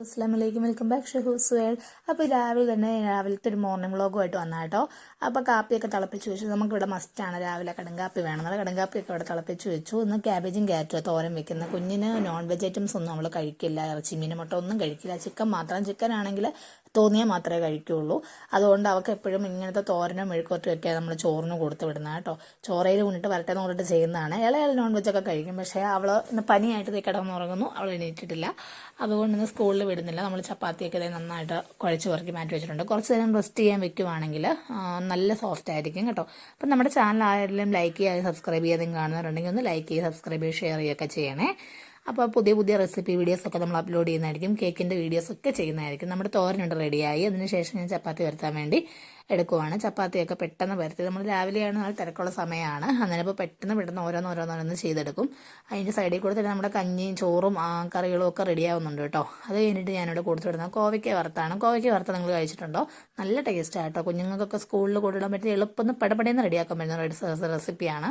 അസ്സലാമലൈക്കും, welcome back ഷഹൂസ് world. അപ്പോൾ രാവിലത്തെ ഒരു മോർണിംഗ് വ്ളോഗുമായിട്ട് വന്നാൽ കേട്ടോ. അപ്പോൾ കാപ്പിയൊക്കെ തിളപ്പിച്ച് വെച്ചു. നമുക്കിവിടെ മസ്റ്റാണ് രാവിലെ കടുങ്കാപ്പി വേണമെന്നത്. കടുങ്കാപ്പിയൊക്കെ ഇവിടെ തിളപ്പിച്ച് വെച്ചു. ഇന്ന് ക്യാബേജും ക്യാരറ്റും തോരൻ വെക്കുന്ന. കുഞ്ഞിന് നോൺ വെജ് ഐറ്റംസ് ഒന്നും നമ്മൾ കഴിക്കില്ല. ഇറച്ചി, മീൻ, മുട്ട ഒന്നും കഴിക്കില്ല. ചിക്കൻ മാത്രം. ചിക്കൻ ആണെങ്കിൽ തോന്നിയാൽ മാത്രമേ കഴിക്കുകയുള്ളൂ. അതുകൊണ്ട് അവൾക്ക് എപ്പോഴും ഇങ്ങനത്തെ തോരനോ മെഴുക്കുവരട്ടും ഒക്കെ നമ്മൾ ചോറിന് കൊടുത്ത് വിടുന്നത് കേട്ടോ. ചോറയിൽ കൊണ്ടിട്ട് വരട്ടെ എന്ന് പറഞ്ഞിട്ട് ചെയ്യുന്നതാണ്. ഇളയാൾ നോൺ വെജൊക്കെ കഴിക്കും. പക്ഷേ അവൾ ഇന്ന് പനിയായിട്ട് കിടന്നുറങ്ങുന്നു. അവൾ എണീറ്റിട്ടില്ല. അതുകൊണ്ട് ഇന്ന് സ്കൂളിൽ വിടുന്നില്ല. നമ്മൾ ചപ്പാത്തിയൊക്കെ നന്നായിട്ട് കുഴച്ച് പെറുക്കി മാറ്റി വെച്ചിട്ടുണ്ട്. കുറച്ച് നേരം റെസ്റ്റ് ചെയ്യാൻ വെക്കുവാണെങ്കിൽ നല്ല സോഫ്റ്റ് ആയിരിക്കും കേട്ടോ. അപ്പം നമ്മുടെ ചാനൽ ആരെങ്കിലും ലൈക്ക് ചെയ്യുക, സബ്സ്ക്രൈബ് ചെയ്യാതെയും കാണുന്നവരുണ്ടെങ്കിൽ ഒന്ന് ലൈക്ക് ചെയ്യുക, സബ്സ്ക്രൈബ് ചെയ്യുക, ഷെയർ ചെയ്യുകയൊക്കെ ചെയ്യണേ. അപ്പോൾ പുതിയ പുതിയ റെസിപ്പി വീഡിയോസൊക്കെ നമ്മൾ അപ്ലോഡ് ചെയ്യുന്നതായിരിക്കും. കേക്കിൻ്റെ വീഡിയോസൊക്കെ ചെയ്യുന്നതായിരിക്കും. നമ്മുടെ തോരനുണ്ട് റെഡിയായി. അതിനുശേഷം ഞാൻ ചപ്പാത്തി വരുത്താൻ വേണ്ടി എടുക്കുവാണ്. ചപ്പാത്തിയൊക്കെ പെട്ടെന്ന് വരുത്തി. നമ്മൾ രാവിലെയാണ് നല്ല തിരക്കുള്ള സമയമാണ്. അന്നേരം ഇപ്പോൾ പെട്ടെന്ന് ഓരോന്നോരോന്ന് ചെയ്തെടുക്കും. അതിൻ്റെ സൈഡിൽ കൂടെ തന്നെ നമ്മുടെ കഞ്ഞിയും ചോറും കറികളും ഒക്കെ റെഡിയാവുന്നുണ്ട് കേട്ടോ. അത് കഴിഞ്ഞിട്ട് ഞാനിവിടെ കൊടുത്തു വിടുന്നത് കോവയ്ക്ക വറുത്താണ്. കോവയ്ക്ക വറുത്ത് നിങ്ങൾ കഴിച്ചിട്ടുണ്ടോ? നല്ല ടേസ്റ്റാണ് കേട്ടോ. കുഞ്ഞുങ്ങൾക്കൊക്കെ സ്കൂളിൽ കൊണ്ടിടാൻ പറ്റിയ എളുപ്പം പടപടയെന്ന് റെഡിയാക്കാൻ പറ്റുന്ന റെസിപ്പിയാണ്.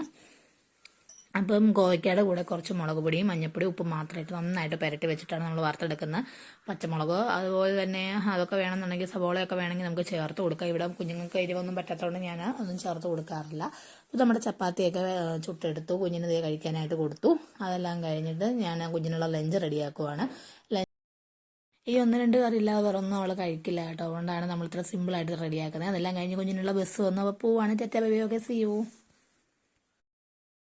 അപ്പം കോവയ്ക്കയുടെ കൂടെ കുറച്ച് മുളക് പൊടിയും മഞ്ഞൾപ്പൊടിയും ഉപ്പും മാത്രമായിട്ട് നന്നായിട്ട് പുരട്ടി വെച്ചിട്ടാണ് നമ്മൾ വറുത്തെടുക്കുന്നത്. പച്ചമുളക് അതുപോലെ തന്നെ അതൊക്കെ വേണമെന്നുണ്ടെങ്കിൽ സവോളയൊക്കെ വേണമെങ്കിൽ നമുക്ക് ചേർത്ത് കൊടുക്കാം. ഇവിടെ കുഞ്ഞുങ്ങൾക്ക് എരിവൊന്നും പറ്റാത്തതുകൊണ്ട് ഞാൻ അതൊന്നും ചേർത്ത് കൊടുക്കാറില്ല. അപ്പോൾ നമ്മുടെ ചപ്പാത്തിയൊക്കെ ചുട്ടെടുത്തു. കുഞ്ഞിന് ഇതേ കഴിക്കാനായിട്ട് കൊടുത്തു. അതെല്ലാം കഴിഞ്ഞിട്ട് ഞാൻ കുഞ്ഞിനുള്ള ലഞ്ച് റെഡിയാക്കുവാണ്. ഈ 1-2 കറി ഇല്ലാതെ വേറൊന്നും അവൾ കഴിക്കില്ല കേട്ടോ. അതുകൊണ്ടാണ് നമ്മൾ ഇത്ര സിമ്പിളായിട്ട് റെഡിയാക്കുന്നത്. അതെല്ലാം കഴിഞ്ഞ് കുഞ്ഞിനുള്ള ബസ് വന്നപ്പോൾ പോവാണ്. ടെറ്റ ബേബി, ഓക്കെ, സീ യു.